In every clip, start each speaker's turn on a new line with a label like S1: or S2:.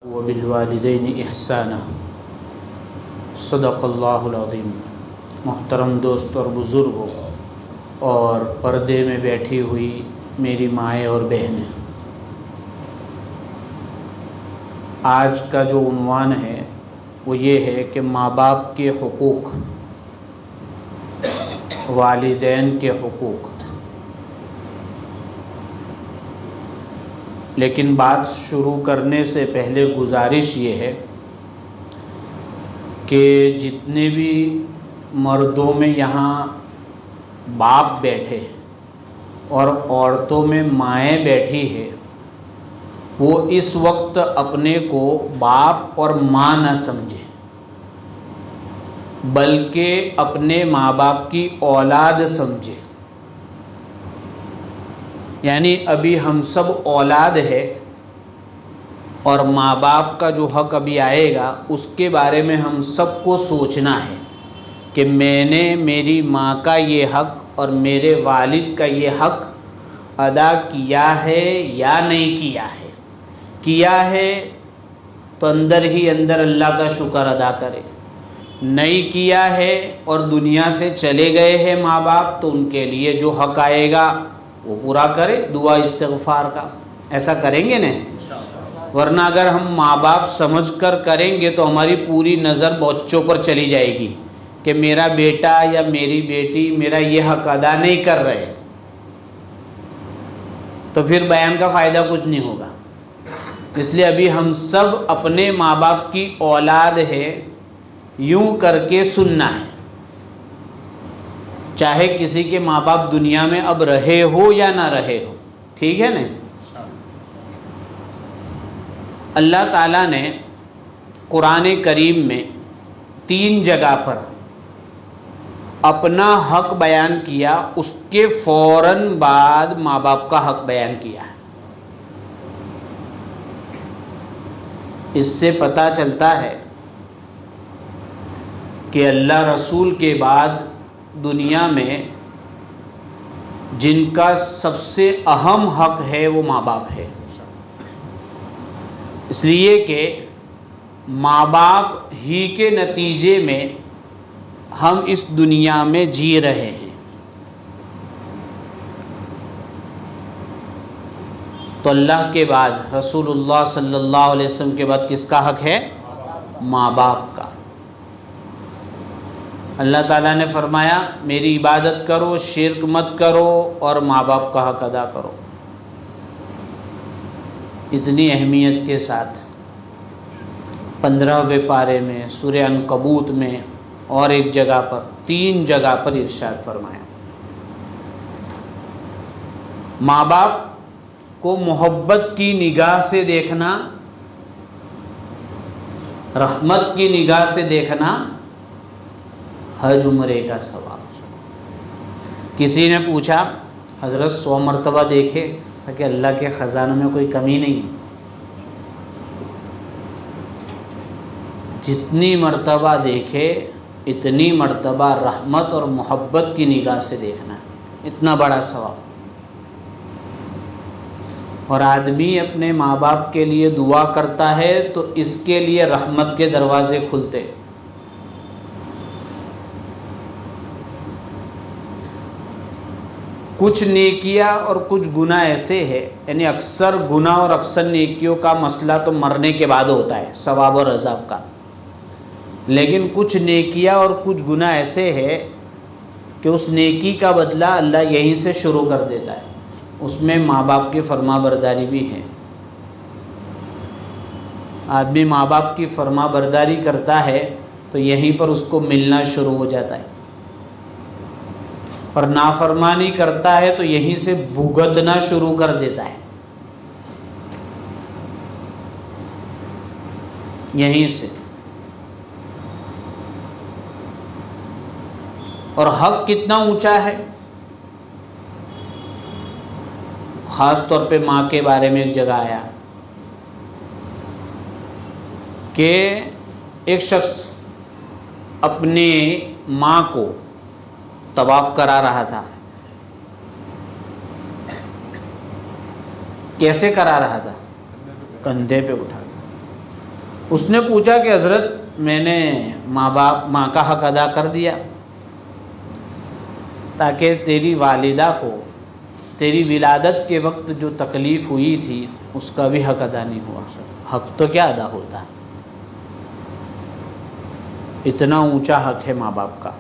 S1: وبالوالدین احسانا صدق اللہ العظیم۔ محترم دوست اور بزرگوں اور پردے میں بیٹھی ہوئی میری مائیں اور بہنیں، آج کا جو عنوان ہے وہ یہ ہے کہ ماں باپ کے حقوق، والدین کے حقوق۔ لیکن بات شروع کرنے سے پہلے گزارش یہ ہے کہ جتنے بھی مردوں میں یہاں باپ بیٹھے اور عورتوں میں مائیں بیٹھی ہے، وہ اس وقت اپنے کو باپ اور ماں نہ سمجھے، بلکہ اپنے ماں باپ کی اولاد سمجھے۔ یعنی ابھی ہم سب اولاد ہے اور ماں باپ کا جو حق ابھی آئے گا اس کے بارے میں ہم سب کو سوچنا ہے کہ میں نے میری ماں کا یہ حق اور میرے والد کا یہ حق ادا کیا ہے یا نہیں کیا ہے۔ کیا ہے تو اندر ہی اندر اللہ کا شکر ادا کرے، نہیں کیا ہے اور دنیا سے چلے گئے ہیں ماں باپ تو ان کے لیے جو حق آئے گا وہ پورا کرے، دعا استغفار کا۔ ایسا کریں گے نا؟ ورنہ اگر ہم ماں باپ سمجھ کر کریں گے تو ہماری پوری نظر بچوں پر چلی جائے گی کہ میرا بیٹا یا میری بیٹی میرا یہ حق ادا نہیں کر رہے، تو پھر بیان کا فائدہ کچھ نہیں ہوگا۔ اس لیے ابھی ہم سب اپنے ماں باپ کی اولاد ہے، یوں کر کے سننا ہے، چاہے کسی کے ماں باپ دنیا میں اب رہے ہو یا نہ رہے ہو، ٹھیک ہے نا؟ اللہ تعالیٰ نے قرآن کریم میں 3 جگہ پر اپنا حق بیان کیا، اس کے فوراً بعد ماں باپ کا حق بیان کیا ہے۔ اس سے پتہ چلتا ہے کہ اللہ رسول کے بعد دنیا میں جن کا سب سے اہم حق ہے وہ ماں باپ ہے، اس لیے کہ ماں باپ ہی کے نتیجے میں ہم اس دنیا میں جی رہے ہیں۔ تو اللہ کے بعد رسول اللہ صلی اللہ علیہ وسلم کے بعد کس کا حق ہے؟ ماں باپ کا۔ اللہ تعالیٰ نے فرمایا میری عبادت کرو، شرک مت کرو اور ماں باپ کا حق ادا کرو۔ اتنی اہمیت کے ساتھ 15ویں پارے میں سورہ عنکبوت میں اور ایک جگہ پر 3 جگہ پر ارشاد فرمایا ماں باپ کو محبت کی نگاہ سے دیکھنا، رحمت کی نگاہ سے دیکھنا حج عمرے کا ثواب۔ کسی نے پوچھا حضرت 100 مرتبہ دیکھے کہ اللہ کے خزانوں میں کوئی کمی نہیں؟ جتنی مرتبہ دیکھے اتنی مرتبہ رحمت اور محبت کی نگاہ سے دیکھنا، اتنا بڑا ثواب۔ اور آدمی اپنے ماں باپ کے لیے دعا کرتا ہے تو اس کے لیے رحمت کے دروازے کھلتے۔ کچھ نیکیاں اور کچھ گناہ ایسے ہیں، یعنی اکثر گناہ اور اکثر نیکیوں کا مسئلہ تو مرنے کے بعد ہوتا ہے، ثواب اور عذاب کا، لیکن کچھ نیکیاں اور کچھ گناہ ایسے ہیں کہ اس نیکی کا بدلہ اللہ یہیں سے شروع کر دیتا ہے۔ اس میں ماں باپ کی فرما برداری بھی ہے۔ آدمی ماں باپ کی فرما برداری کرتا ہے تو یہیں پر اس کو ملنا شروع ہو جاتا ہے، اور نافرمانی کرتا ہے تو یہیں سے بھگتنا شروع کر دیتا ہے، یہیں سے۔ اور حق کتنا اونچا ہے، خاص طور پہ ماں کے بارے میں ایک جگہ آیا کہ ایک شخص اپنی ماں کو طواف کرا رہا تھا۔ کیسے کرا رہا تھا؟ کندھے پہ اٹھا۔ اس نے پوچھا کہ حضرت میں نے ماں کا حق ادا کر دیا، تاکہ تیری والدہ کو تیری ولادت کے وقت جو تکلیف ہوئی تھی اس کا بھی حق ادا نہیں ہوا۔ حق تو کیا ادا ہوتا ہے، اتنا اونچا حق ہے ماں باپ کا۔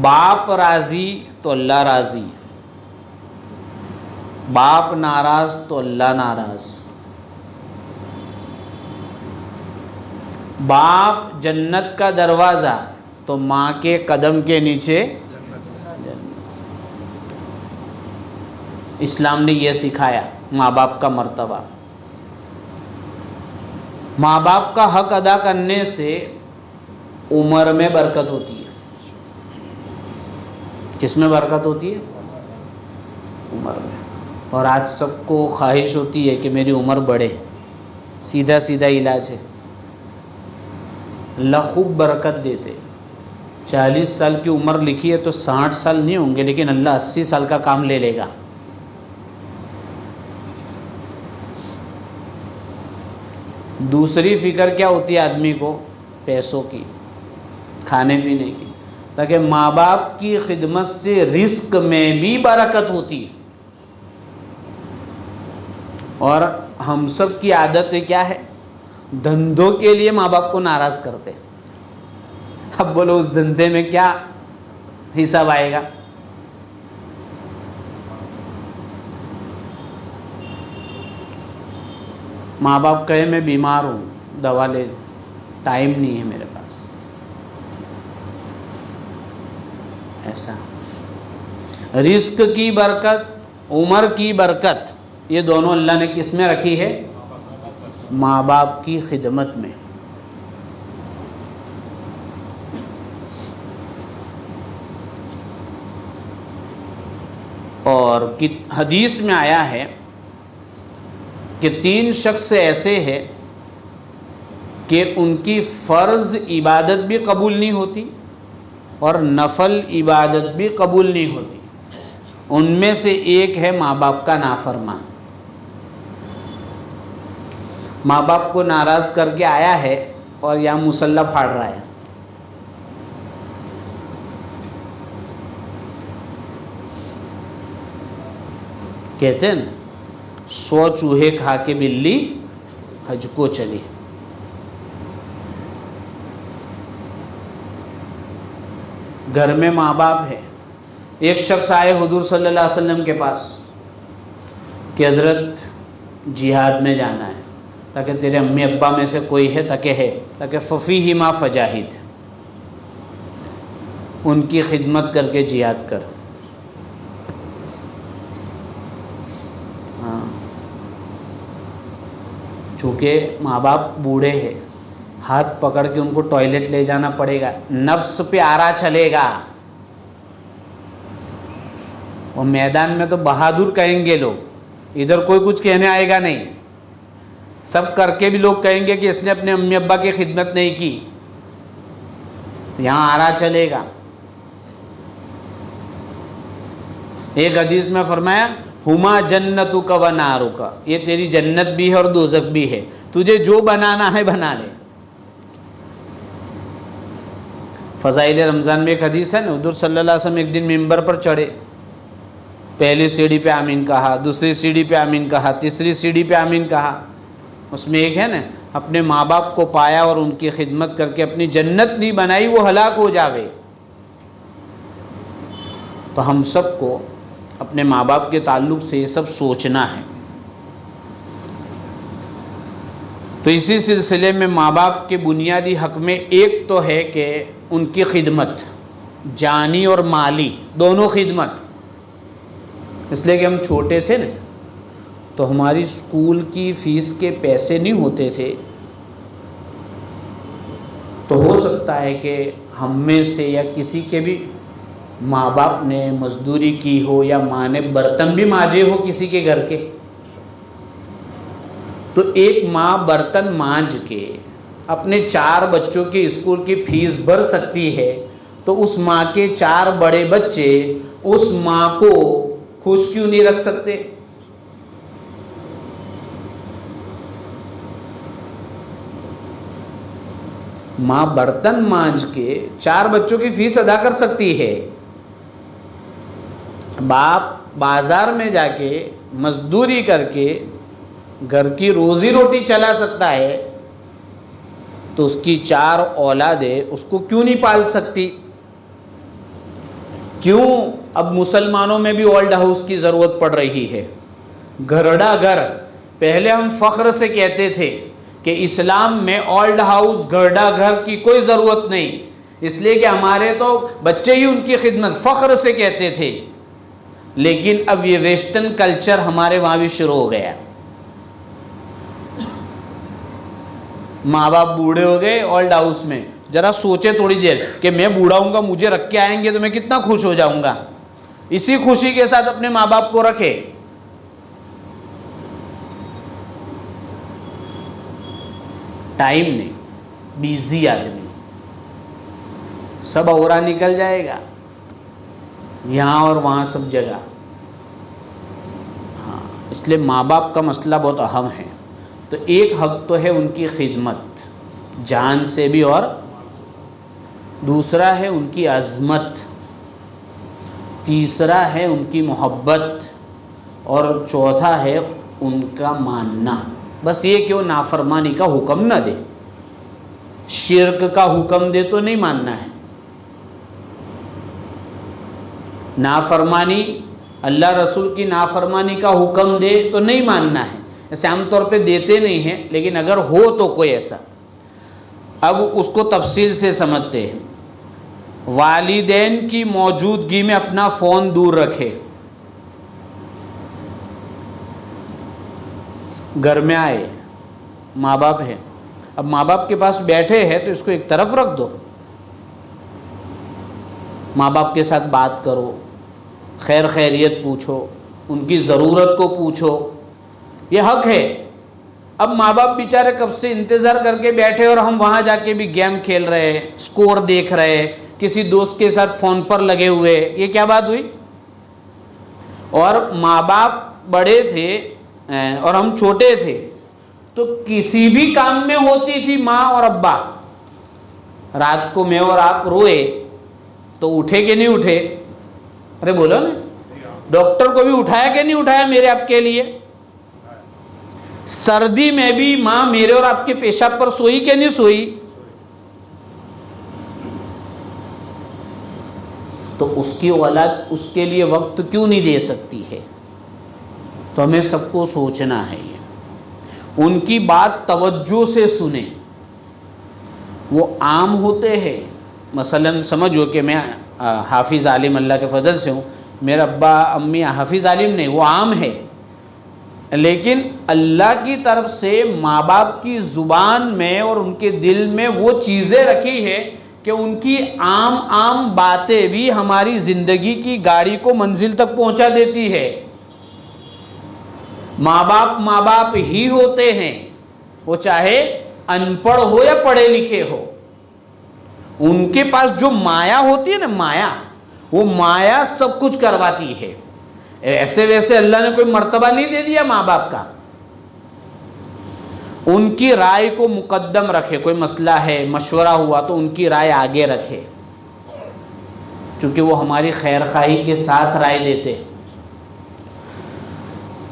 S1: باپ راضی تو اللہ راضی، باپ ناراض تو اللہ ناراض۔ باپ جنت کا دروازہ تو ماں کے قدم کے نیچے اسلام نے یہ سکھایا ماں باپ کا مرتبہ۔ ماں باپ کا حق ادا کرنے سے عمر میں برکت ہوتی ہے۔ کس میں برکت ہوتی ہے؟ عمر میں۔ اور آج سب کو خواہش ہوتی ہے کہ میری عمر بڑھے، سیدھا سیدھا علاج ہے۔ اللہ خوب برکت دیتے۔ 40 سال کی عمر لکھی ہے تو 60 سال نہیں ہوں گے، لیکن اللہ 80 سال کا کام لے لے گا۔ دوسری فکر کیا ہوتی ہے آدمی کو؟ پیسوں کی، کھانے پینے کی، تاکہ ماں باپ کی خدمت سے رزق میں بھی برکت ہوتی ہے۔ اور ہم سب کی عادت کیا ہے؟ دھندوں کے لیے ماں باپ کو ناراض کرتے۔ اب بولو اس دھندے میں کیا حساب آئے گا؟ ماں باپ کہے میں بیمار ہوں، دوا لے، ٹائم نہیں ہے میرے پاس، ایسا۔ رزق کی برکت، عمر کی برکت، یہ دونوں اللہ نے کس میں رکھی ہے؟ ماں باپ کی خدمت میں۔ اور حدیث میں آیا ہے کہ 3 شخص ایسے ہیں کہ ان کی فرض عبادت بھی قبول نہیں ہوتی اور نفل عبادت بھی قبول نہیں ہوتی۔ ان میں سے ایک ہے ماں باپ کا نافرمان۔ ماں باپ کو ناراض کر کے آیا ہے اور یہاں مصلی پھاڑ رہا ہے۔ کہتے ہیں نا 100 چوہے کھا کے بلی حج کو چلی۔ گھر میں ماں باپ ہے۔ ایک شخص آئے حضور صلی اللہ علیہ وسلم کے پاس کہ حضرت جہاد میں جانا ہے، تاکہ تیرے امی ابا میں سے کوئی ہے تاکہ ففیہما فجاہد، ان کی خدمت کر کے جہاد کر۔ چونکہ ماں باپ بوڑھے ہیں، ہاتھ پکڑ کے ان کو ٹوائلٹ لے جانا پڑے گا، نفس پہ آرا چلے گا۔ اور میدان میں تو بہادر کہیں گے لوگ، ادھر کوئی کچھ کہنے آئے گا نہیں، سب کر کے بھی لوگ کہیں گے کہ اس نے اپنے امی ابا کی خدمت نہیں کی، یہاں آرا چلے گا۔ ایک حدیث میں فرمایا ہما جنتک و نارک، یہ تیری جنت بھی ہے اور دوزخ بھی ہے، تجھے جو بنانا ہے بنا لے۔ فضائل رمضان میں ایک حدیث ہے نا، حضور صلی اللہ علیہ وسلم ایک دن ممبر پر چڑھے، پہلی سیڑھی پہ آمین کہا، دوسری سیڑھی پہ آمین کہا، تیسری سیڑھی پہ آمین کہا۔ اس میں ایک ہے نا، اپنے ماں باپ کو پایا اور ان کی خدمت کر کے اپنی جنت نہیں بنائی، وہ ہلاک ہو جاوے۔ تو ہم سب کو اپنے ماں باپ کے تعلق سے یہ سب سوچنا ہے۔ تو اسی سلسلے میں ماں باپ کے بنیادی حق میں ایک تو ہے کہ ان کی خدمت، جانی اور مالی دونوں خدمت۔ اس لیے کہ ہم چھوٹے تھے نا تو ہماری اسکول کی فیس کے پیسے نہیں ہوتے تھے، تو ہو سکتا ہے کہ ہم میں سے یا کسی کے بھی ماں باپ نے مزدوری کی ہو یا ماں نے برتن بھی مانجے ہو کسی کے گھر کے، تو ایک ماں برتن مانج کے اپنے 4 بچوں کی اسکول کی فیس بھر سکتی ہے، تو اس ماں کے 4 بڑے بچے اس ماں کو خوش کیوں نہیں رکھ سکتے؟ ماں برتن مانج کے 4 بچوں کی فیس ادا کر سکتی ہے، باپ بازار میں جا کے مزدوری کر کے گھر کی روزی روٹی چلا سکتا ہے، تو اس کی 4 اولادیں اس کو کیوں نہیں پال سکتی؟ کیوں اب مسلمانوں میں بھی اولڈ ہاؤس کی ضرورت پڑ رہی ہے؟ گھرڑا گھر، پہلے ہم فخر سے کہتے تھے کہ اسلام میں اولڈ ہاؤس گھرڑا گھر کی کوئی ضرورت نہیں، اس لیے کہ ہمارے تو بچے ہی ان کی خدمت، فخر سے کہتے تھے، لیکن اب یہ ویسٹرن کلچر ہمارے وہاں بھی شروع ہو گیا۔ ماں باپ بوڑھے ہو گئے اولڈ ہاؤس میں، ذرا سوچے تھوڑی دیر کہ میں بوڑھا ہوں گا، مجھے رکھ کے آئیں گے تو میں کتنا خوش ہو جاؤں گا، اسی خوشی کے ساتھ اپنے ماں باپ کو رکھے۔ ٹائم نہیں، بیزی آدمی، سب اورا نکل جائے گا یہاں اور وہاں سب جگہ۔ ہاں، اس لیے ماں باپ کا مسئلہ بہت اہم ہے۔ تو ایک حق تو ہے ان کی خدمت، جان سے بھی، اور دوسرا ہے ان کی عظمت، تیسرا ہے ان کی محبت، اور چوتھا ہے ان کا ماننا۔ بس یہ کہ وہ نافرمانی کا حکم نہ دے، شرک کا حکم دے تو نہیں ماننا ہے۔ نافرمانی، اللہ رسول کی نافرمانی کا حکم دے تو نہیں ماننا ہے، ایسے عام طور پہ دیتے نہیں ہیں، لیکن اگر ہو تو کوئی ایسا، اب اس کو تفصیل سے سمجھتے ہیں۔ والدین کی موجودگی میں اپنا فون دور رکھے، گھر میں آئے، ماں باپ ہے، اب ماں باپ کے پاس بیٹھے ہیں تو اس کو ایک طرف رکھ دو، ماں باپ کے ساتھ بات کرو، خیر خیریت پوچھو، ان کی ضرورت کو پوچھو، یہ حق ہے۔ اب ماں باپ بیچارے کب سے انتظار کر کے بیٹھے اور ہم وہاں جا کے بھی گیم کھیل رہے، سکور دیکھ رہے، کسی دوست کے ساتھ فون پر لگے ہوئے، یہ کیا بات ہوئی؟ اور ماں باپ بڑے تھے اور ہم چھوٹے تھے تو کسی بھی کام میں ہوتی تھی ماں اور ابا، رات کو میں اور آپ روئے تو اٹھے کہ نہیں اٹھے؟ ارے بولو نا، ڈاکٹر کو بھی اٹھایا کہ نہیں اٹھایا میرے آپ کے لیے؟ سردی میں بھی ماں میرے اور آپ کے پیشاب پر سوئی کہ نہیں سوئی؟ تو اس کی اولاد اس کے لیے وقت کیوں نہیں دے سکتی ہے؟ تو ہمیں سب کو سوچنا ہے، یہ ان کی بات توجہ سے سنیں۔ وہ عام ہوتے ہیں، مثلا سمجھو کہ میں حافظ عالم اللہ کے فضل سے ہوں، میرا ابا امی حافظ عالم نہیں، وہ عام ہے، لیکن اللہ کی طرف سے ماں باپ کی زبان میں اور ان کے دل میں وہ چیزیں رکھی ہے کہ ان کی عام باتیں بھی ہماری زندگی کی گاڑی کو منزل تک پہنچا دیتی ہے۔ ماں باپ ہی ہوتے ہیں، وہ چاہے ان پڑھ ہو یا پڑھے لکھے ہو، ان کے پاس جو مایا ہوتی ہے نا، مایا، وہ مایا سب کچھ کرواتی ہے۔ ایسے ویسے اللہ نے کوئی مرتبہ نہیں دے دیا ماں باپ کا، ان کی رائے کو مقدم رکھے، کوئی مسئلہ ہے مشورہ ہوا تو ان کی رائے آگے رکھے، چونکہ وہ ہماری خیر خواہی کے ساتھ رائے دیتے،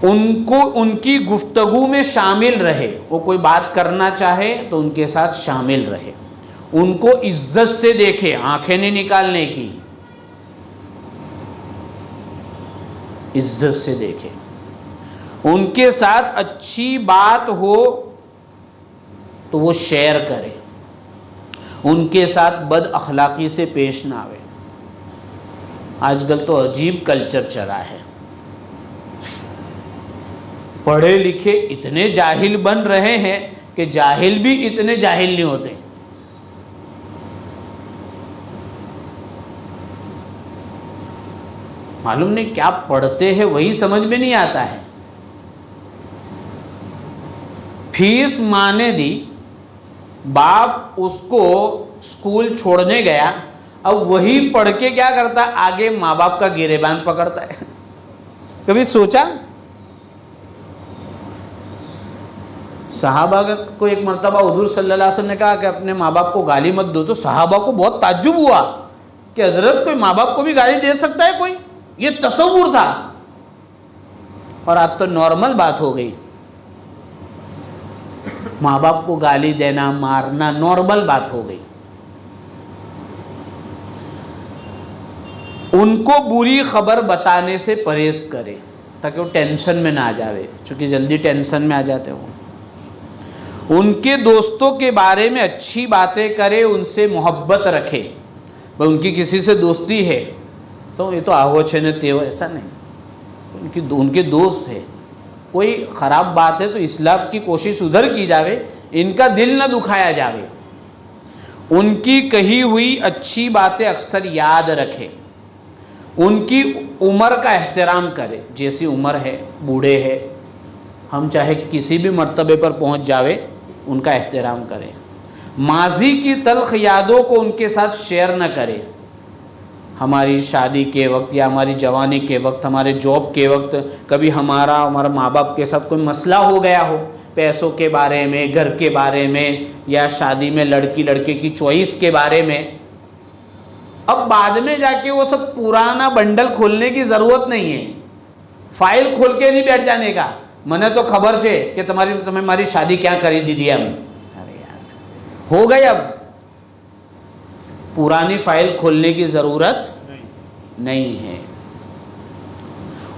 S1: ان کو ان کی گفتگو میں شامل رہے، وہ کوئی بات کرنا چاہے تو ان کے ساتھ شامل رہے، ان کو عزت سے دیکھے، آنکھیں نہیں نکالنے کی، عزت سے دیکھے، ان کے ساتھ اچھی بات ہو تو وہ شیئر کرے، ان کے ساتھ بد اخلاقی سے پیش نہ آئے۔ آج کل تو عجیب کلچر چلا ہے، پڑھے لکھے اتنے جاہل بن رہے ہیں کہ جاہل بھی اتنے جاہل نہیں ہوتے۔ معلوم نہیں کیا پڑھتے ہیں، وہی سمجھ میں نہیں آتا ہے۔ فیس ماں نے دی، باپ اس کو اسکول چھوڑنے گیا، اب وہی پڑھ کے کیا کرتا، آگے ماں باپ کا گریبان پکڑتا ہے۔ کبھی صحابہ کو ایک مرتبہ حضور صلی اللہ علیہ وسلم نے کہا کہ اپنے ماں باپ کو گالی مت دو، تو صحابہ کو بہت تعجب ہوا کہ حضرت کوئی ماں باپ کو بھی گالی دے سکتا ہے کوئی؟ یہ تصور تھا، اور آج تو نارمل بات ہو گئی، ماں باپ کو گالی دینا مارنا نارمل بات ہو گئی۔ ان کو بری خبر بتانے سے پرہیز کرے تاکہ وہ ٹینشن میں نہ آ جاوے، چونکہ جلدی ٹینشن میں آ جاتے ہوں۔ ان کے دوستوں کے بارے میں اچھی باتیں کرے، ان سے محبت رکھے۔ ان کی کسی سے دوستی ہے تو یہ تو آہو چھنے تیو، ایسا نہیں، ان کے دوست ہے، کوئی خراب بات ہے تو اصلاح کی کوشش ادھر کی جاوے، ان کا دل نہ دکھایا جاوے۔ ان کی کہی ہوئی اچھی باتیں اکثر یاد رکھے۔ ان کی عمر کا احترام کرے، جیسی عمر ہے، بوڑھے ہے، ہم چاہے کسی بھی مرتبے پر پہنچ جاوے، ان کا احترام کریں۔ ماضی کی تلخ یادوں کو ان کے ساتھ شیئر نہ کرے۔ ہماری شادی کے وقت یا ہماری جوانی کے وقت، ہمارے جاب کے وقت کبھی ہمارے ماں باپ کے ساتھ کوئی مسئلہ ہو گیا ہو، پیسوں کے بارے میں، گھر کے بارے میں، یا شادی میں لڑکے کی چوائس کے بارے میں، اب بعد میں جا کے وہ سب پرانا بنڈل کھولنے کی ضرورت نہیں ہے، فائل کھول کے نہیں بیٹھ جانے کا۔ منے تو خبر ہے کہ تمہاری شادی کیا کری دی ہم، ارے یار ہو گئی، اب پرانی فائل کھولنے کی ضرورت نہیں ہے۔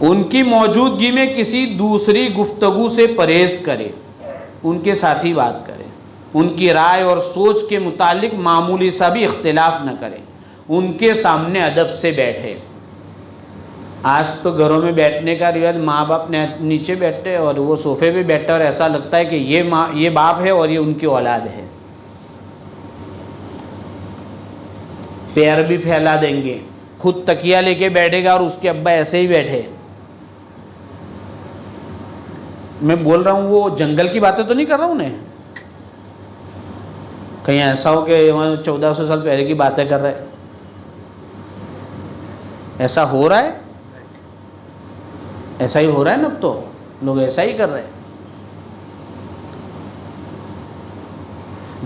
S1: ان کی موجودگی میں کسی دوسری گفتگو سے پرہیز کرے، ان کے ساتھ ہی بات کرے، ان کی رائے اور سوچ کے متعلق معمولی سا بھی اختلاف نہ کرے، ان کے سامنے ادب سے بیٹھے۔ آج تو گھروں میں بیٹھنے کا رواج، ماں باپ نیچے بیٹھتے اور وہ صوفے پہ بیٹھتا، اور ایسا لگتا ہے کہ یہ باپ ہے اور یہ ان کی اولاد ہے، پیر بھی پھیلا دیں گے، خود تکیہ لے کے بیٹھے گا اور اس کے ابا ایسے ہی بیٹھے۔ میں بول رہا ہوں وہ جنگل کی باتیں تو نہیں کر رہا ہوں، کہیں ایسا ہو کہ 1400 سال پہلے کی باتیں کر رہے، ایسا ہو رہا ہے، ایسا ہی ہو رہا ہے نا، اب تو لوگ ایسا ہی کر رہے ہیں۔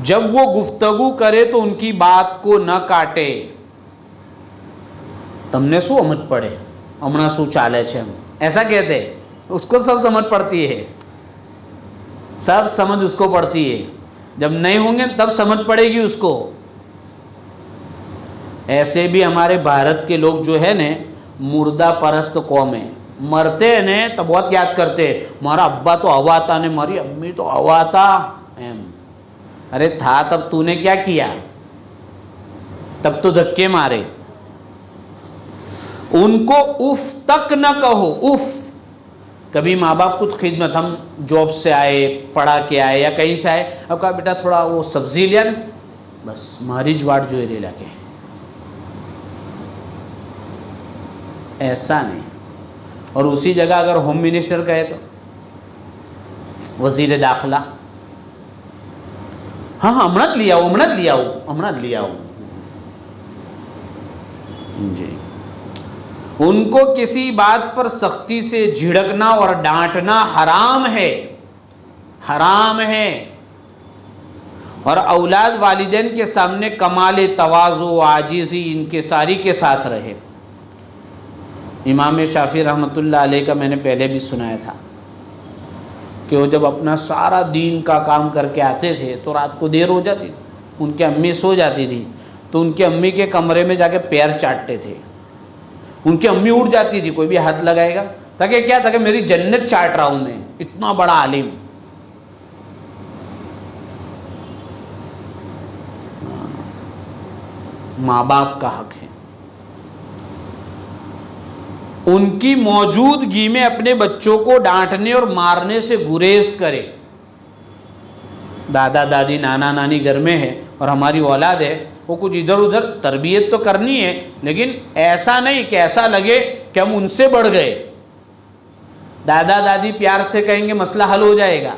S1: جب وہ گفتگو کرے تو ان کی بات کو نہ کاٹے۔ تم نے سو امت پڑے، ہمنا سو چالے چھے، ہم ایسا کہتے، اس کو سب سمجھ پڑتی ہے، سب سمجھ اس کو پڑتی ہے، جب نہیں ہوں گے تب سمجھ پڑے گی اس کو۔ ایسے بھی ہمارے بھارت کے لوگ جو ہے نا، مردہ پرست قوم ہے، مرتے ہیں تو بہت یاد کرتے، ہمارا ابا تو ہوا تھا، ہماری امی تو ہوا تھا۔ ارے تھا تب تو نے کیا کیا؟ تب تو دھکے مارے۔ ان کو اف تک نہ کہو، اف۔ کبھی ماں باپ کچھ خدمت، ہم جاب سے آئے، پڑھا کے آئے یا کہیں سے آئے، اب کہا بیٹا تھوڑا وہ سبزی لیا نا، بس ماری جواٹ جو لے کے، ایسا نہیں۔ اور اسی جگہ اگر ہوم منسٹر کہے تو وزیر داخلہ، ہاں امنت لیا ہوں جی۔ ان کو کسی بات پر سختی سے جھڑکنا اور ڈانٹنا حرام ہے، حرام ہے۔ اور اولاد والدین کے سامنے کمال تواضع، عاجزی، انکساری کے ساتھ رہے۔ امام شافعی رحمۃ اللہ علیہ کا میں نے پہلے بھی سنایا تھا کہ وہ جب اپنا سارا دین کا کام کر کے آتے تھے تو رات کو دیر ہو جاتی تھی، ان کی امی سو جاتی تھی تو ان کی امی کے کمرے میں جا کے پیر چاٹتے تھے، ان کی امی اٹھ جاتی تھی، کوئی بھی ہاتھ لگائے گا تاکہ کیا، تاکہ میری جنت چاٹ رہا ہوں میں، اتنا بڑا عالم۔ ماں باپ کا حق ہے، ان کی موجودگی میں اپنے بچوں کو ڈانٹنے اور مارنے سے گریز کرے۔ دادا دادی نانا نانی گھر میں ہے اور ہماری اولاد ہے، وہ کچھ ادھر ادھر تربیت تو کرنی ہے، لیکن ایسا نہیں کہ ایسا لگے کہ ہم ان سے بڑھ گئے۔ دادا دادی پیار سے کہیں گے مسئلہ حل ہو جائے گا،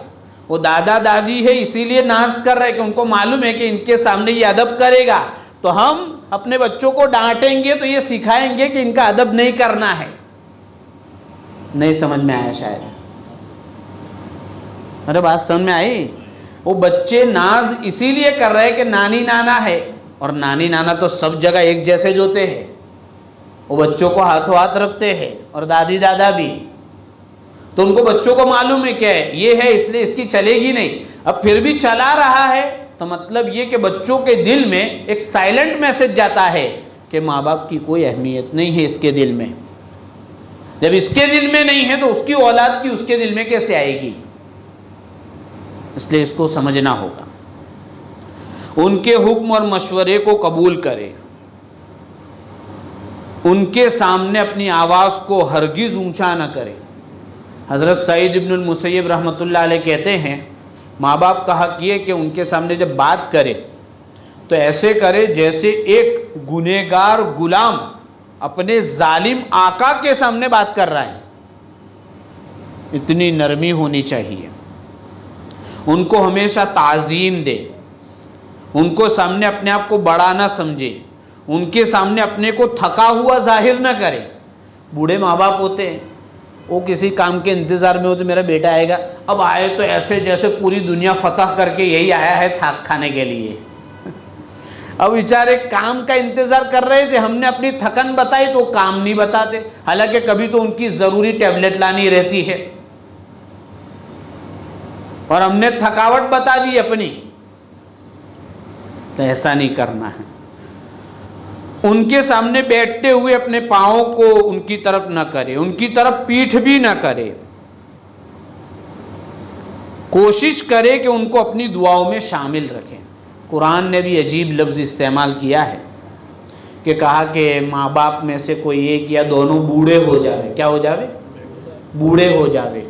S1: وہ دادا دادی ہے اسی لیے ناز کر رہے کہ ان کو معلوم ہے کہ ان کے سامنے یہ ادب کرے گا تو ہم اپنے بچوں کو ڈانٹیں گے تو یہ سکھائیں گے کہ ان کا ادب نہیں کرنا ہے۔ نہیں سمجھ میں آیا شاید؟ ارے بات سمجھ میں آئی؟ وہ بچے ناز اسی لیے کر رہے کہ نانی نانا ہے، اور نانی نانا تو سب جگہ ایک جیسے ہوتے ہیں، وہ بچوں کو ہاتھوں ہاتھ رکھتے ہیں، اور دادی دادا بھی، تو ان کو بچوں کو معلوم ہے کیا ہے یہ ہے، اس لیے اس کی چلے گی نہیں۔ اب پھر بھی چلا رہا ہے تو مطلب یہ کہ بچوں کے دل میں ایک سائلنٹ میسج جاتا ہے کہ ماں باپ کی کوئی اہمیت نہیں ہے اس کے دل میں۔ جب اس کے دل میں نہیں ہے تو اس کی اولاد کی اس کے دل میں کیسے آئے گی؟ اس لیے اس کو سمجھنا ہوگا۔ ان کے حکم اور مشورے کو قبول کرے، ان کے سامنے اپنی آواز کو ہرگز اونچا نہ کرے۔ حضرت سعید ابن المسیب رحمۃ اللہ علیہ کہتے ہیں ماں باپ کا حق یہ کہ ان کے سامنے جب بات کرے تو ایسے کرے جیسے ایک گنہگار غلام اپنے ظالم آقا کے سامنے بات کر رہا ہے، اتنی نرمی ہونی چاہیے۔ ان کو ہمیشہ تعظیم دے، ان کو سامنے اپنے آپ کو بڑا نہ سمجھے، ان کے سامنے اپنے کو تھکا ہوا ظاہر نہ کرے۔ بوڑھے ماں باپ ہوتے ہیں، وہ کسی کام کے انتظار میں ہوتے، میرا بیٹا آئے گا، اب آئے تو ایسے جیسے پوری دنیا فتح کر کے یہی آیا ہے تھاک کھانے کے لیے۔ اب بیچارے کام کا انتظار کر رہے تھے، ہم نے اپنی تھکن بتائی تو کام نہیں بتاتے، حالانکہ کبھی تو ان کی ضروری ٹیبلٹ لانی رہتی ہے، اور ہم نے تھکاوٹ بتا دی اپنی۔ تو ایسا نہیں کرنا ہے۔ ان کے سامنے بیٹھتے ہوئے اپنے پاؤں کو ان کی طرف نہ کرے، ان کی طرف پیٹھ بھی نہ کرے۔ کوشش کرے کہ ان کو اپنی دعاؤں میں شامل رکھیں۔ قرآن نے بھی عجیب لفظ استعمال کیا ہے کہ کہا کہ ماں باپ میں سے کوئی ایک یا دونوں بوڑھے ہو جاوے، کیا ہو جاوے؟ بوڑھے ہو جاوے،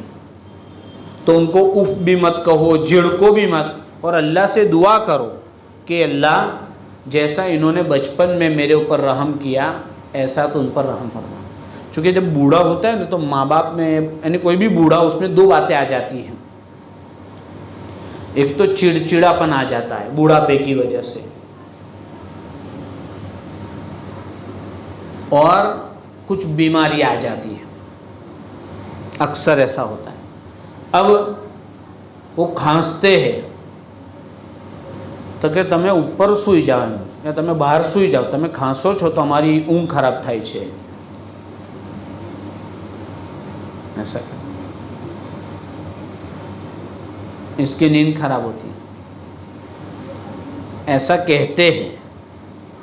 S1: تو ان کو اف بھی مت کہو، جھڑکو بھی مت، اور اللہ سے دعا کرو کہ اللہ جیسا انہوں نے بچپن میں میرے اوپر رحم کیا ایسا تو ان پر رحم فرما۔ چونکہ جب بوڑھا ہوتا ہے نا تو ماں باپ میں، یعنی کوئی بھی بوڑھا، اس میں دو باتیں آ جاتی ہیں۔ ایک تو چڑچڑاپن آ جاتا ہے بوڑھاپے کی وجہ سے، اور کچھ بیماری آ جاتی ہے، اکثر ایسا ہوتا ہے۔ اب وہ کھانستے ہیں تو کہ تمہیں اوپر سوئی જાવ یا તમે બહાર સૂઈ જાઓ, તમે ખાંસો છો તો અમારી ઊંઘ ખરાબ થાય છે, ایسا اس کی نیند خراب ہوتی ہے، ایسا کہتے ہیں۔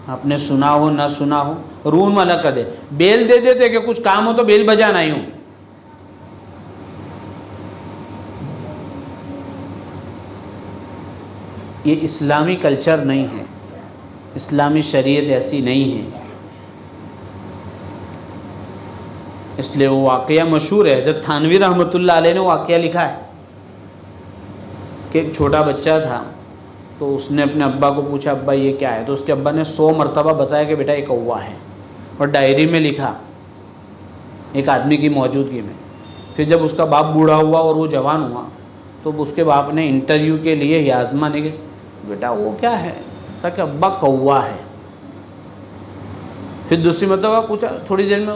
S1: آپ نے سنا ہو نہ سنا ہو، رون والا کر دے، بیل دے دیتے کہ کچھ کام ہو تو بیل بجانا ہی ہوں۔ یہ اسلامی کلچر نہیں ہے، اسلامی شریعت ایسی نہیں ہے۔ اس لیے وہ واقعہ مشہور ہے، حضرت تھانوی رحمۃ اللہ علیہ نے واقعہ لکھا ہے کہ ایک چھوٹا بچہ تھا تو اس نے اپنے ابا کو پوچھا ابا یہ کیا ہے، تو اس کے ابا نے 100 مرتبہ بتایا کہ بیٹا یہ کوا ہے، اور ڈائری میں لکھا ایک آدمی کی موجودگی میں۔ پھر جب اس کا باپ بوڑھا ہوا اور وہ جوان ہوا تو اس کے باپ نے انٹرویو کے لیے یہ آزمانے کے بیٹا وہ کیا ہے، تھا کہ ابا کوا ہے۔ پھر دوسری مرتبہ پوچھا، تھوڑی دیر میں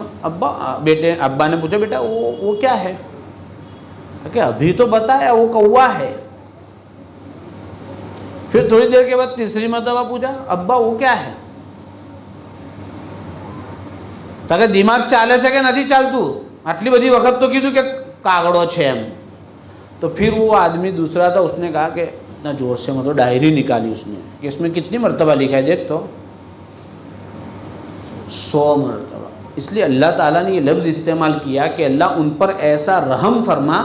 S1: ابا نے پوچھا بیٹا وہ کیا ہے، کہ ابھی تو بتایا وہ کوا ہے۔ پھر تھوڑی دیر کے بعد تیسری مرتبہ پوچھا ابا وہ کیا ہے، تاکہ દિમાગ ચાલે છે કે નથી ચાલતું, આટલી બધી વખત તો કીધું કે કાગડો છે એમ۔ تو پھر وہ آدمی دوسرا تھا، اس نے کہا کہ اتنا زور سے مطلب ڈائری نکالی اس نے کہ اس میں کتنی مرتبہ لکھا ہے، دیکھ تو 100 مرتبہ۔ اس لیے اللہ تعالیٰ نے یہ لفظ استعمال کیا کہ اللہ ان پر ایسا رحم فرما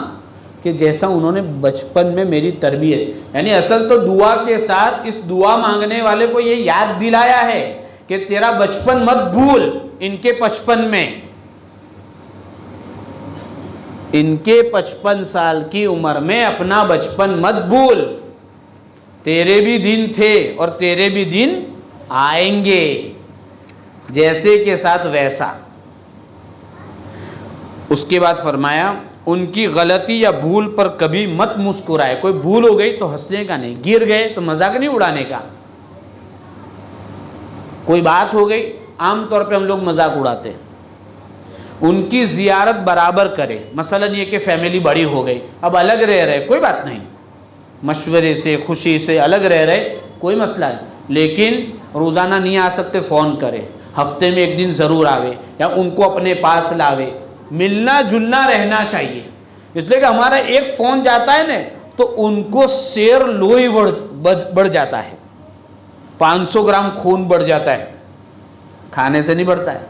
S1: کہ جیسا انہوں نے بچپن میں میری تربیت، یعنی اصل تو دعا کے ساتھ اس دعا مانگنے والے کو یہ یاد دلایا ہے کہ تیرا بچپن مت بھول، ان کے 55 میں، ان کے 55 سال کی عمر میں اپنا بچپن مت بھول، تیرے بھی دن تھے اور تیرے بھی دن آئیں گے، جیسے کے ساتھ ویسا۔ اس کے بعد فرمایا ان کی غلطی یا بھول پر کبھی مت مسکرائے، کوئی بھول ہو گئی تو ہنسنے کا نہیں، گر گئے تو مذاق نہیں اڑانے کا۔ کوئی بات ہو گئی، عام طور پہ ہم لوگ مذاق اڑاتے ہیں، ان کی زیارت برابر کرے. مثلا یہ کہ فیملی بڑی ہو گئی، اب الگ رہ رہے، کوئی بات نہیں، مشورے سے خوشی سے الگ رہ رہے، کوئی مسئلہ نہیں، لیکن روزانہ نہیں آ سکتے، فون کرے، ہفتے میں ایک دن ضرور آوے، یا ان کو اپنے پاس لاوے. ملنا جلنا رہنا چاہیے، اس لیے کہ ہمارا ایک فون جاتا ہے نا تو ان کو سیر لوئی بڑھ جاتا ہے، 500 گرام خون بڑھ جاتا ہے، کھانے سے نہیں بڑھتا ہے.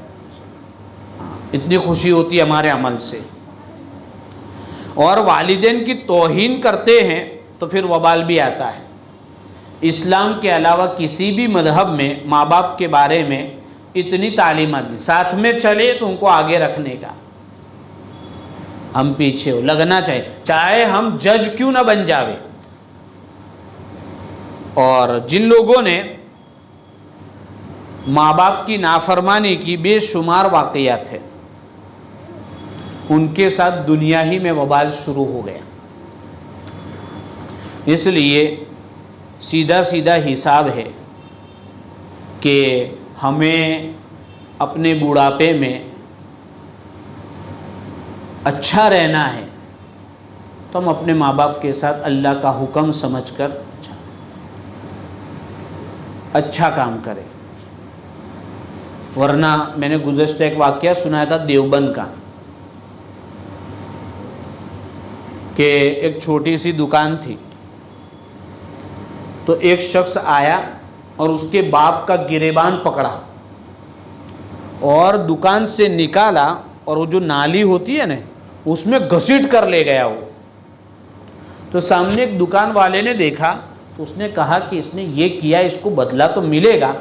S1: اتنی خوشی ہوتی ہے ہمارے عمل سے. اور والدین کی توہین کرتے ہیں تو پھر وبال بھی آتا ہے. اسلام کے علاوہ کسی بھی مذہب میں ماں باپ کے بارے میں اتنی تعلیمات نہیں. ساتھ میں چلے تو ان کو آگے رکھنے کا، ہم پیچھے ہو، لگنا چاہیے، چاہے ہم جج کیوں نہ بن جاوے. اور جن لوگوں نے ماں باپ کی نافرمانی کی بے شمار واقعات ہیں، ان کے ساتھ دنیا ہی میں وبال شروع ہو گیا. اس لیے سیدھا سیدھا حساب ہے کہ ہمیں اپنے بڑھاپے میں اچھا رہنا ہے تو ہم اپنے ماں باپ کے ساتھ اللہ کا حکم سمجھ کر اچھا کام کریں. ورنہ میں نے گزشتہ ایک واقعہ سنایا تھا دیوبند کا، کہ ایک چھوٹی سی دکان تھی، تو ایک شخص آیا اور اس کے باپ کا گریبان پکڑا اور دکان سے نکالا، اور وہ جو نالی ہوتی ہے نا اس میں گھسیٹ کر لے گیا. وہ تو سامنے ایک دکان والے نے دیکھا تو اس نے کہا کہ اس نے یہ کیا، اس کو بدلہ تو ملے گا،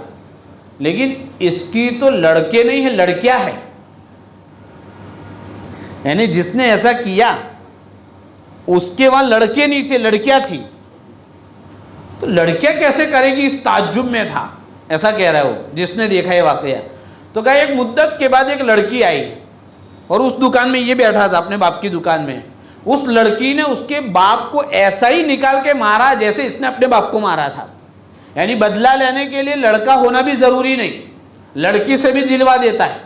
S1: لیکن اس کی تو لڑکے نہیں ہے، لڑکیاں ہے. یعنی جس نے ایسا کیا اس کے وہاں لڑکے نہیں تھے، لڑکیاں تھی. تو لڑکیاں کیسے کرے گی، اس تعجب میں تھا. ایسا کہہ رہا ہے وہ جس نے دیکھا یہ واقعہ. تو کہا ایک مدت کے بعد ایک لڑکی آئی اور اس دکان میں یہ بیٹھا تھا اپنے باپ کی دکان میں. اس لڑکی نے اس کے باپ کو ایسا ہی نکال کے مارا جیسے اس نے اپنے باپ کو مارا تھا. یعنی بدلہ لینے کے لیے لڑکا ہونا بھی ضروری نہیں، لڑکی سے بھی دلوا دیتا ہے.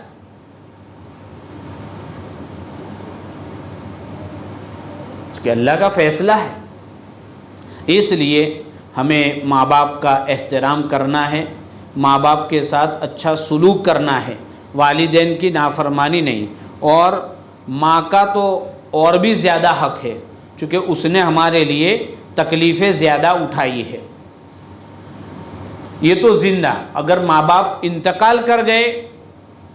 S1: کہ اللہ کا فیصلہ ہے. اس لیے ہمیں ماں باپ کا احترام کرنا ہے، ماں باپ کے ساتھ اچھا سلوک کرنا ہے، والدین کی نافرمانی نہیں. اور ماں کا تو اور بھی زیادہ حق ہے، چونکہ اس نے ہمارے لیے تکلیفیں زیادہ اٹھائی ہے. یہ تو زندہ، اگر ماں باپ انتقال کر گئے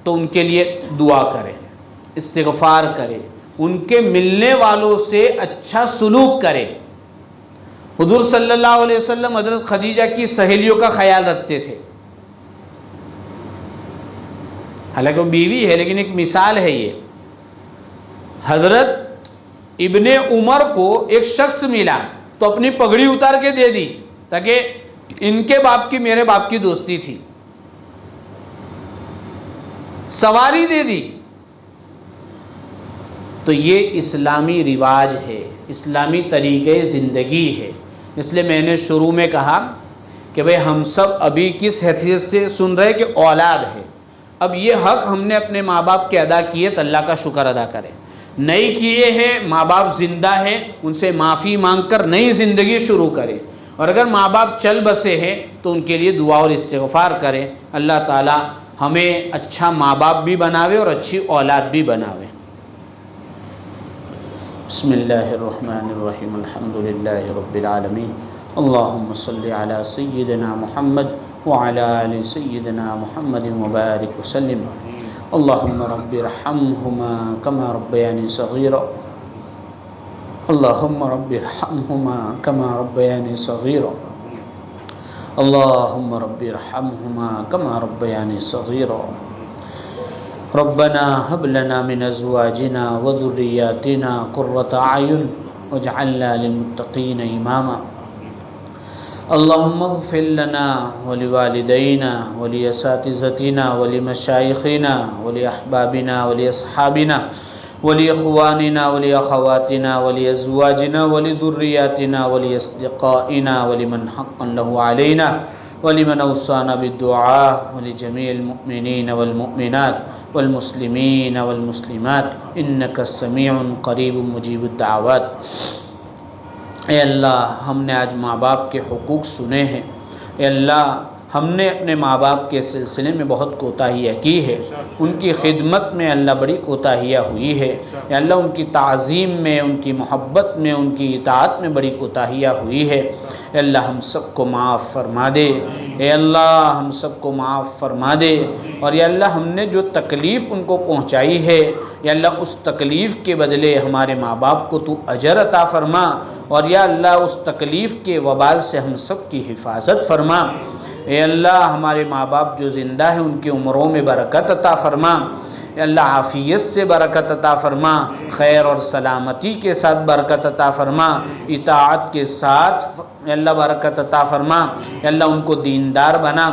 S1: تو ان کے لیے دعا کرے، استغفار کرے، ان کے ملنے والوں سے اچھا سلوک کرے. حضور صلی اللہ علیہ وسلم حضرت خدیجہ کی سہیلیوں کا خیال رکھتے تھے. حالانکہ وہ بیوی ہے لیکن ایک مثال ہے یہ. حضرت ابن عمر کو ایک شخص ملا تو اپنی پگڑی اتار کے دے دی، تاکہ ان کے باپ کی میرے باپ کی دوستی تھی. سواری دے دی. تو یہ اسلامی رواج ہے، اسلامی طریقے زندگی ہے. اس لیے میں نے شروع میں کہا کہ بھئی ہم سب ابھی کس حیثیت سے سن رہے کہ اولاد ہے. اب یہ حق ہم نے اپنے ماں باپ کے ادا کیے تو اللہ کا شکر ادا کرے. نہیں کیے ہیں، ماں باپ زندہ ہیں، ان سے معافی مانگ کر نئی زندگی شروع کرے. اور اگر ماں باپ چل بسے ہیں تو ان کے لیے دعا اور استغفار کریں. اللہ تعالی ہمیں اچھا ماں باپ بھی بناوے اور اچھی اولاد بھی بناوے. بسم اللہ الرحمن الرحیم. الحمدللہ رب العالمین. اللہم صلی علی سیدنا محمد وعلی آل سیدنا محمد وبارک وسلم. اللہم رب ارحمہما کما ربیانی صغیرا. اللہم رب ارحمہما کما ربیانی صغیرا. اللہم رب ارحمہما کما ربیانی صغیرا. ربنا هب لنا من ازواجنا وذرياتنا قرة اعين واجعلنا للمتقين اماما. اللهم اغفر لنا ولوالدينا ولاساتذتنا ولمشايخنا ولاحبابنا ولاصحابنا ولاخواننا ولاخواتنا ولازواجنا ولذرياتنا ولاصدقائنا ولمن حقا له علينا ولمن اوصانا بالدعاء ولجميع المؤمنين والمؤمنات والمسلمین والمسلمات انک سمیع قریب مجیب الدعوات۔ اے اللہ ہم نے آج ماں باپ کے حقوق سنے ہیں، اے اللہ ہم نے اپنے ماں باپ کے سلسلے میں بہت کوتاہیاں کی ہے، ان کی خدمت میں اللہ بڑی کوتاہیاں ہوئی ہے، اے اللہ ان کی تعظیم میں، ان کی محبت میں، ان کی اطاعت میں بڑی کوتاہیاں ہوئی ہے، اے اللہ ہم سب کو معاف فرما دے، اے اللہ ہم سب کو معاف فرما دے، اور یا اللہ ہم نے جو تکلیف ان کو پہنچائی ہے یا اللہ اس تکلیف کے بدلے ہمارے ماں باپ کو تو اجر عطا فرما، اور یا اللہ اس تکلیف کے وبال سے ہم سب کی حفاظت فرما، اے اللہ ہمارے ماں باپ جو زندہ ہیں ان کی عمروں میں برکت عطا فرما، اے اللہ عافیت سے برکت عطا فرما، خیر اور سلامتی کے ساتھ برکت عطا فرما، اطاعت کے ساتھ اے اللہ برکت عطا فرما، اے اللہ ان کو دیندار بنا،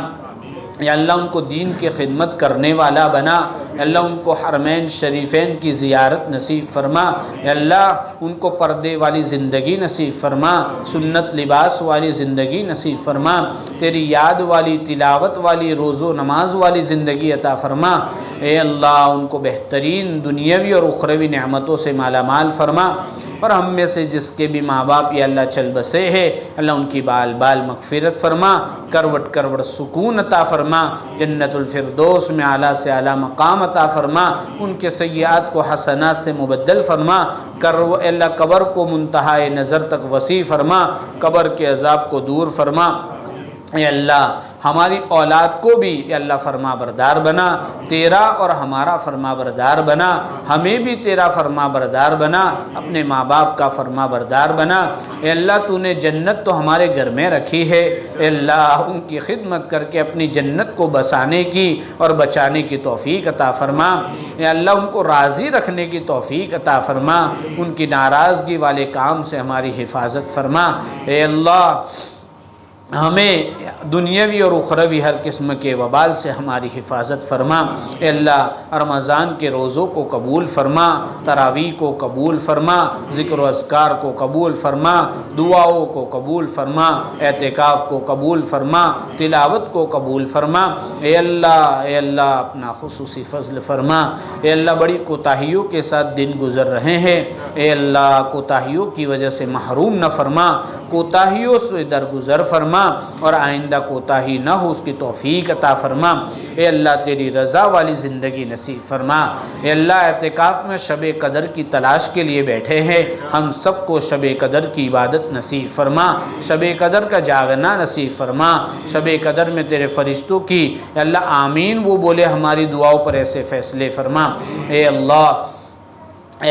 S1: یا اللہ ان کو دین کی خدمت کرنے والا بنا، یا اللہ ان کو حرمین شریفین کی زیارت نصیب فرما، یا اللہ ان کو پردے والی زندگی نصیب فرما، سنت لباس والی زندگی نصیب فرما، تیری یاد والی، تلاوت والی، روز و نماز والی زندگی عطا فرما، اے اللہ ان کو بہترین دنیاوی اور اخروی نعمتوں سے مالا مال فرما، اور ہم میں سے جس کے بھی ماں باپ یا اللہ چل بسے ہیں اللہ ان کی بال بال مغفرت فرما، کروٹ کروٹ سکون عطا فرما، جنت الفردوس میں اعلیٰ سے اعلیٰ مقام عطا فرما، ان کے سیئات کو حسنات سے مبدل فرما، اللہ قبر کو منتہائے نظر تک وسیع فرما، قبر کے عذاب کو دور فرما، اے اللہ ہماری اولاد کو بھی اے اللہ فرما بردار بنا، تیرا اور ہمارا فرما بردار بنا، ہمیں بھی تیرا فرما بردار بنا، اپنے ماں باپ کا فرما بردار بنا، اے اللہ تو نے جنت تو ہمارے گھر میں رکھی ہے، اے اللہ ان کی خدمت کر کے اپنی جنت کو بسانے کی اور بچانے کی توفیق عطا فرما، اے اللہ ان کو راضی رکھنے کی توفیق عطا فرما، ان کی ناراضگی والے کام سے ہماری حفاظت فرما، اے اللہ ہمیں دنیاوی اور اخروی ہر قسم کے وبال سے ہماری حفاظت فرما، اے اللہ رمضان کے روزوں کو قبول فرما، تراویح کو قبول فرما، ذکر و اذکار کو قبول فرما، دعاؤں کو قبول فرما، اعتکاف کو قبول فرما، تلاوت کو قبول فرما، اے اللہ اپنا خصوصی فضل فرما، اے اللہ بڑی کوتاہیوں کے ساتھ دن گزر رہے ہیں، اے اللہ کوتاہیوں کی وجہ سے محروم نہ فرما، کوتاہیوں سے درگزر فرما، اور آئندہ کوتاہی نہ ہو اس کی توفیق عطا فرما، اے اللہ تیری رضا والی زندگی نصیب فرما، اے اللہ اعتکاف میں شب قدر کی تلاش کے لیے بیٹھے ہیں، ہم سب کو شب قدر کی عبادت نصیب فرما، شب قدر کا جاگنا نصیب فرما، شب قدر میں تیرے فرشتوں کی اے اللہ آمین وہ بولے ہماری دعاؤں پر ایسے فیصلے فرما، اے اللہ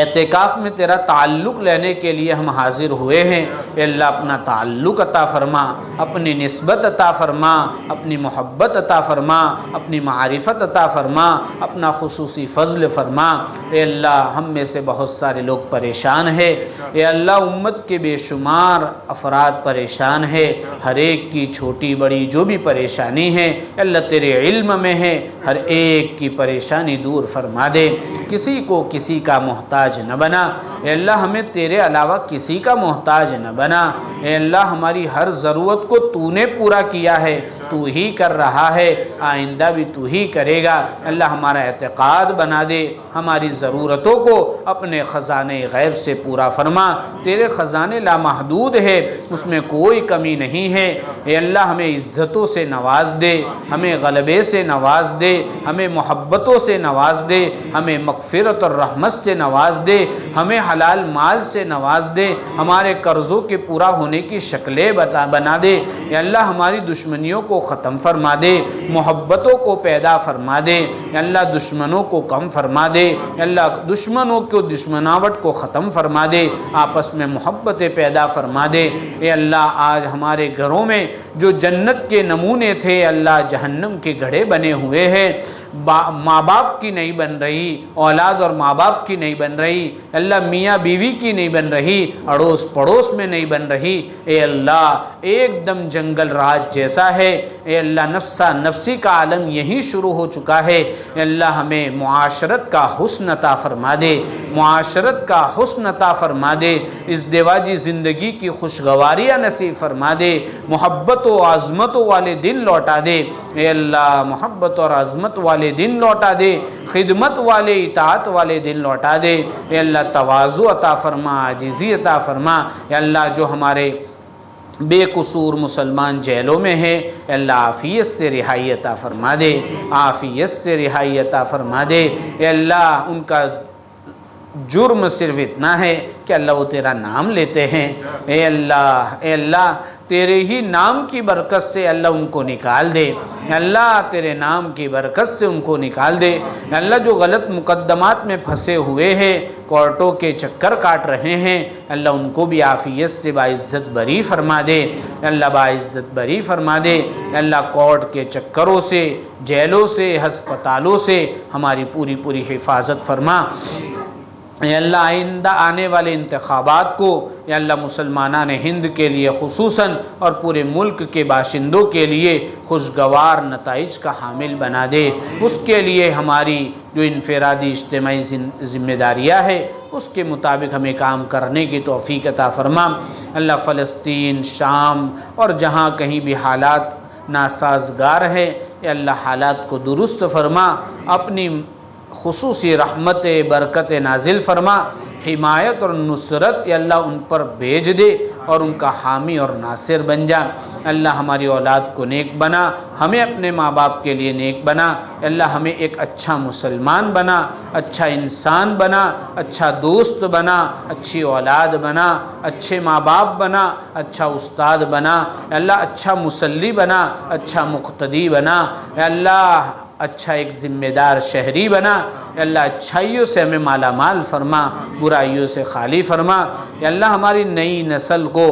S1: اعتکاف میں تیرا تعلق لینے کے لیے ہم حاضر ہوئے ہیں، اے اللہ اپنا تعلق عطا فرما، اپنی نسبت عطا فرما، اپنی محبت عطا فرما، اپنی معرفت عطا فرما، اپنا خصوصی فضل فرما، اے اللہ ہم میں سے بہت سارے لوگ پریشان ہیں، اے اللہ امت کے بے شمار افراد پریشان ہیں، ہر ایک کی چھوٹی بڑی جو بھی پریشانی ہے اللہ تیرے علم میں ہے، ہر ایک کی پریشانی دور فرما دے، کسی کو کسی کا محتاج نہ بنا، اے اللہ ہمیں تیرے علاوہ کسی کا محتاج نہ بنا، اے اللہ ہماری ہر ضرورت کو تو نے پورا کیا ہے، تو ہی کر رہا ہے، آئندہ بھی تو ہی کرے گا، اللہ ہمارا اعتقاد بنا دے، ہماری ضرورتوں کو اپنے خزانے غیب سے پورا فرما، تیرے خزانے لامحدود ہے، اس میں کوئی کمی نہیں ہے، اے اللہ ہمیں عزتوں سے نواز دے، ہمیں غلبے سے نواز دے، ہمیں محبتوں سے نواز دے، ہمیں مغفرت اور رحمت سے نواز دے، ہمیں حلال مال سے نواز دے، ہمارے قرضوں کے پورا ہونے کی شکلیں بنا دے، اے اللہ ہماری دشمنیوں کو ختم فرما دے، محبتوں کو پیدا فرما دے، اے اللہ دشمنوں کو کم فرما دے، اے اللہ دشمنوں کو دشمناوٹ کو ختم فرما دے، آپس میں محبتیں پیدا فرما دے، اے اللہ آج ہمارے گھروں میں جو جنت کے نمونے تھے اللہ جہنم کے گڑھے بنے ہوئے ہیں، ماں باپ کی نہیں بن رہی، اولاد اور ماں باپ کی نہیں بن رہی، اللہ میاں بیوی کی نہیں بن رہی، اڑوس پڑوس میں نہیں بن رہی، اے اللہ ایک دم جنگل راج جیسا ہے، اے اللہ نفسا نفسی کا عالم یہی شروع ہو چکا ہے، اے اللہ ہمیں معاشرت کا حسن عطا فرما دے، معاشرت کا حسن عطا فرما دے، اس دیواجی زندگی کی خوشگواریاں نصیب فرما دے، محبت و عظمت والے دن لوٹا دے، اے اللہ محبت اور عظمت والے والے دن لوٹا دے، خدمت والے اطاعت والے دن لوٹا دے۔ اے اللہ تواضع عطا فرما، عاجزی عطا فرما۔ اے اللہ جو ہمارے بے قصور مسلمان جیلوں میں ہے، اے اللہ عافیت سے رہائی عطا فرما دے، عافیت سے رہائی عطا فرما دے۔ اے اللہ ان کا جرم صرف اتنا ہے کہ اللہ وہ تیرا نام لیتے ہیں۔ اے اللہ تیرے ہی نام کی برکت سے اللہ ان کو نکال دے، اللہ تیرے نام کی برکت سے ان کو نکال دے۔ اللہ جو غلط مقدمات میں پھنسے ہوئے ہیں، کورٹوں کے چکر کاٹ رہے ہیں، اللہ ان کو بھی عافیت سے باعزت بری فرما دے، اللہ باعزت بری فرما دے۔ اللہ کورٹ کے چکروں سے، جیلوں سے، ہسپتالوں سے ہماری پوری حفاظت فرما۔ اے اللہ آئندہ آنے والے انتخابات کو یا اللہ مسلمانان ہند کے لیے خصوصاً اور پورے ملک کے باشندوں کے لیے خوشگوار نتائج کا حامل بنا دے۔ اس کے لیے ہماری جو انفرادی اجتماعی ذمہ داریاں ہے اس کے مطابق ہمیں کام کرنے کی توفیق عطا فرما۔ اللہ فلسطین، شام اور جہاں کہیں بھی حالات ناسازگار ہے، اے اللہ حالات کو درست فرما، اپنی خصوصی رحمت برکت نازل فرما، حمایت اور نصرت یا اللہ ان پر بھیج دے اور ان کا حامی اور ناصر بن جا۔ اللہ ہماری اولاد کو نیک بنا، ہمیں اپنے ماں باپ کے لیے نیک بنا۔ اللہ ہمیں ایک اچھا مسلمان بنا، اچھا انسان بنا، اچھا دوست بنا، اچھی اولاد بنا، اچھے ماں باپ بنا، اچھا استاد بنا۔ اللہ اچھا مصلی بنا، اچھا مقتدی بنا۔ اللہ اچھا ایک ذمہ دار شہری بنا۔ اللہ اچھائیوں سے ہمیں مالا مال فرما، برائیوں سے خالی فرما۔ اللہ ہماری نئی نسل کو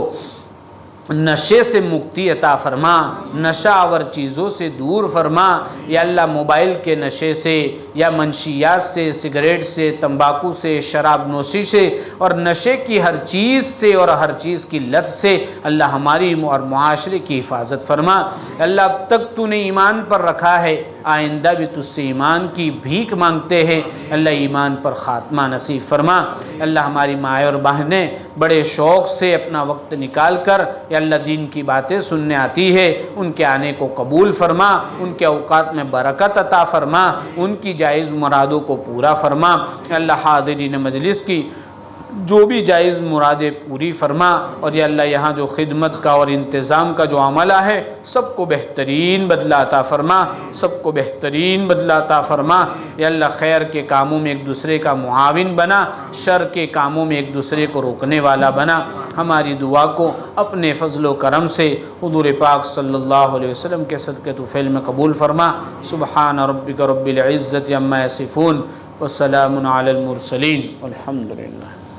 S1: نشے سے مکتی عطا فرما، نشہ آور چیزوں سے دور فرما۔ یا اللہ موبائل کے نشے سے یا منشیات سے، سگریٹ سے، تمباکو سے، شراب نوشی سے اور نشے کی ہر چیز سے اور ہر چیز کی لت سے اللہ ہماری اور معاشرے کی حفاظت فرما۔ اللہ اب تک تو نے ایمان پر رکھا ہے، آئندہ بھی تجھ سے ایمان کی بھیک مانگتے ہیں، اللہ ایمان پر خاتمہ نصیب فرما۔ اللہ ہماری مائیں اور بہنیں بڑے شوق سے اپنا وقت نکال کر یا اللہ دین کی باتیں سننے آتی ہے، ان کے آنے کو قبول فرما، ان کے اوقات میں برکت عطا فرما، ان کی جائز مرادوں کو پورا فرما۔ اللہ حاضرین مجلس کی جو بھی جائز مرادیں پوری فرما، اور یا اللہ یہاں جو خدمت کا اور انتظام کا جو عملہ ہے سب کو بہترین بدلہ عطا فرما، سب کو بہترین بدلہ عطا فرما۔ یا اللہ خیر کے کاموں میں ایک دوسرے کا معاون بنا، شر کے کاموں میں ایک دوسرے کو روکنے والا بنا۔ ہماری دعا کو اپنے فضل و کرم سے حضور پاک صلی اللہ علیہ وسلم کے صدقے طفیل میں قبول فرما۔ سبحان ربک رب العزت عما یصفون وسلام علی المرسلین والحمد للہ۔